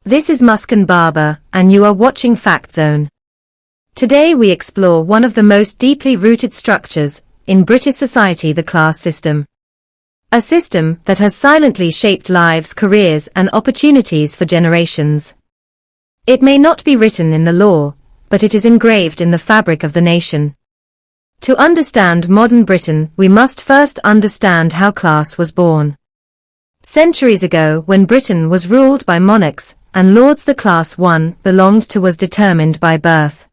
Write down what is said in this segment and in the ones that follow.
This is Muskan Babar, and you are watching FactZone. Today we explore one of the most deeply rooted structures in British society, the class system. A system that has silently shaped lives, careers, and opportunities for generations. It may not be written in the law, but it is engraved in the fabric of the nation. To understand modern Britain, we must first understand how class was born. Centuries ago, when Britain was ruled by monarchs and lords, the class one belonged to was determined by birth.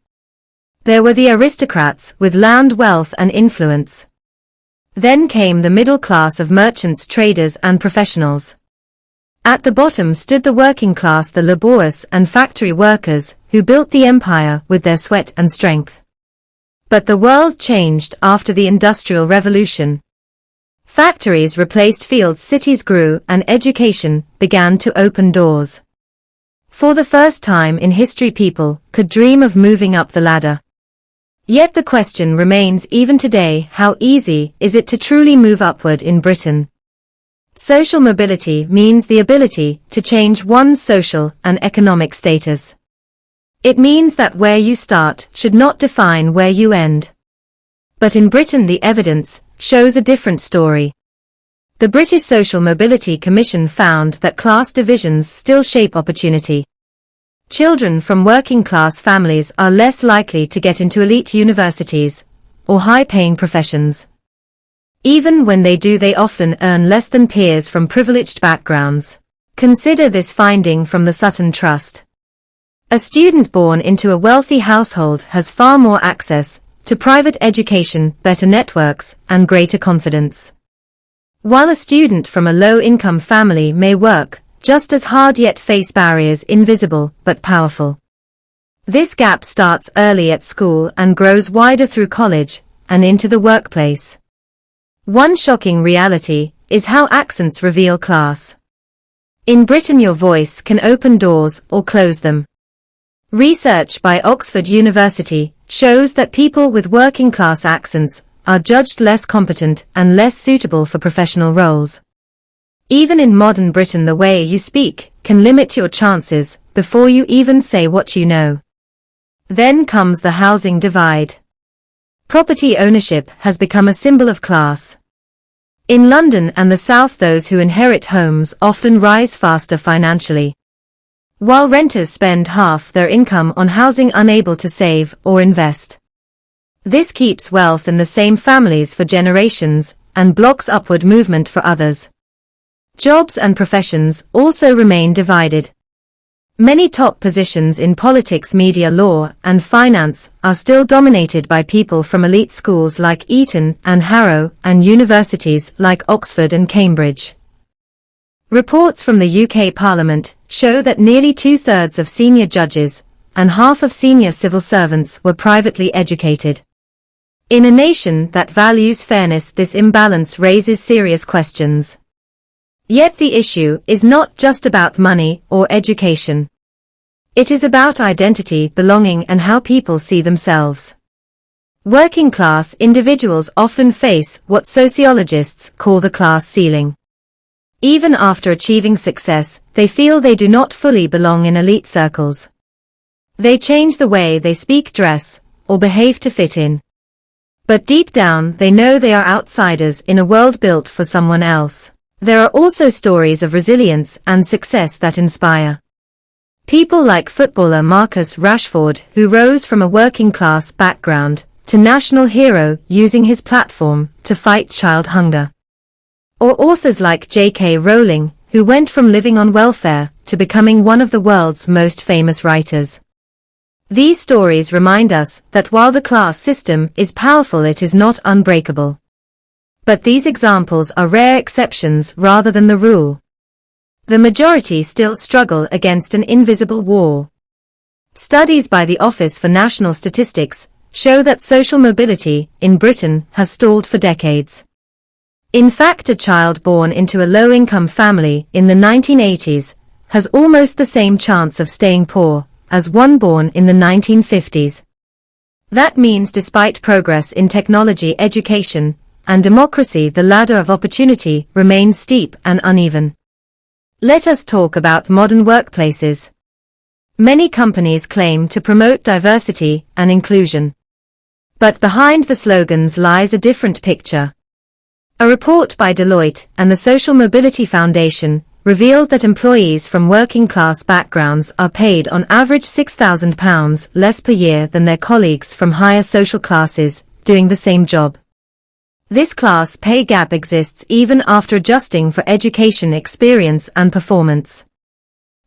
There were the aristocrats with land, wealth, and influence. Then came the middle class of merchants, traders, and professionals. At the bottom stood the working class, the laborious and factory workers, who built the empire with their sweat and strength. But the world changed after the Industrial Revolution. Factories replaced fields, cities grew, and education began to open doors. For the first time in history, people could dream of moving up the ladder. Yet the question remains even today: how easy is it to truly move upward in Britain? Social mobility means the ability to change one's social and economic status. It means that where you start should not define where you end. But in Britain, the evidence shows a different story. The British Social Mobility Commission found that class divisions still shape opportunity. Children from working-class families are less likely to get into elite universities or high-paying professions. Even when they do, they often earn less than peers from privileged backgrounds. Consider this finding from the Sutton Trust. A student born into a wealthy household has far more access to private education, better networks, and greater confidence. While a student from a low-income family may work just as hard yet face barriers invisible but powerful. This gap starts early at school and grows wider through college and into the workplace. One shocking reality is how accents reveal class. In Britain, your voice can open doors or close them. Research by Oxford University shows that people with working-class accents are judged less competent and less suitable for professional roles. Even in modern Britain, the way you speak can limit your chances before you even say what you know. Then comes the housing divide. Property ownership has become a symbol of class. In London and the South, those who inherit homes often rise faster financially, while renters spend half their income on housing, unable to save or invest. This keeps wealth in the same families for generations and blocks upward movement for others. Jobs and professions also remain divided. Many top positions in politics, media, law, and finance are still dominated by people from elite schools like Eton and Harrow and universities like Oxford and Cambridge. Reports from the UK Parliament show that nearly 2/3 of senior judges and half of senior civil servants were privately educated. In a nation that values fairness, this imbalance raises serious questions. Yet the issue is not just about money or education. It is about identity, belonging, and how people see themselves. Working-class individuals often face what sociologists call the class ceiling. Even after achieving success, they feel they do not fully belong in elite circles. They change the way they speak, dress, or behave to fit in. But deep down, they know they are outsiders in a world built for someone else. There are also stories of resilience and success that inspire. People like footballer Marcus Rashford, who rose from a working-class background to national hero using his platform to fight child hunger. Or authors like J.K. Rowling, who went from living on welfare to becoming one of the world's most famous writers. These stories remind us that while the class system is powerful, it is not unbreakable. But these examples are rare exceptions rather than the rule. The majority still struggle against an invisible wall. Studies by the Office for National Statistics show that social mobility in Britain has stalled for decades. In fact, a child born into a low-income family in the 1980s has almost the same chance of staying poor as one born in the 1950s. That means despite progress in technology, education, and democracy, the ladder of opportunity remains steep and uneven. Let us talk about modern workplaces. Many companies claim to promote diversity and inclusion. But behind the slogans lies a different picture. A report by Deloitte and the Social Mobility Foundation revealed that employees from working-class backgrounds are paid on average £6,000 less per year than their colleagues from higher social classes doing the same job. This class pay gap exists even after adjusting for education, experience and performance.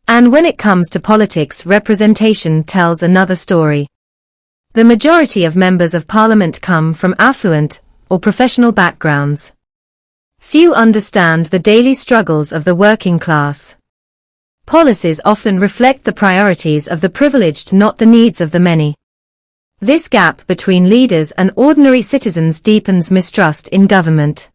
And when it comes to politics, representation tells another story. The majority of members of parliament come from affluent or professional backgrounds. Few understand the daily struggles of the working class. Policies often reflect the priorities of the privileged, not the needs of the many. This gap between leaders and ordinary citizens deepens mistrust in government.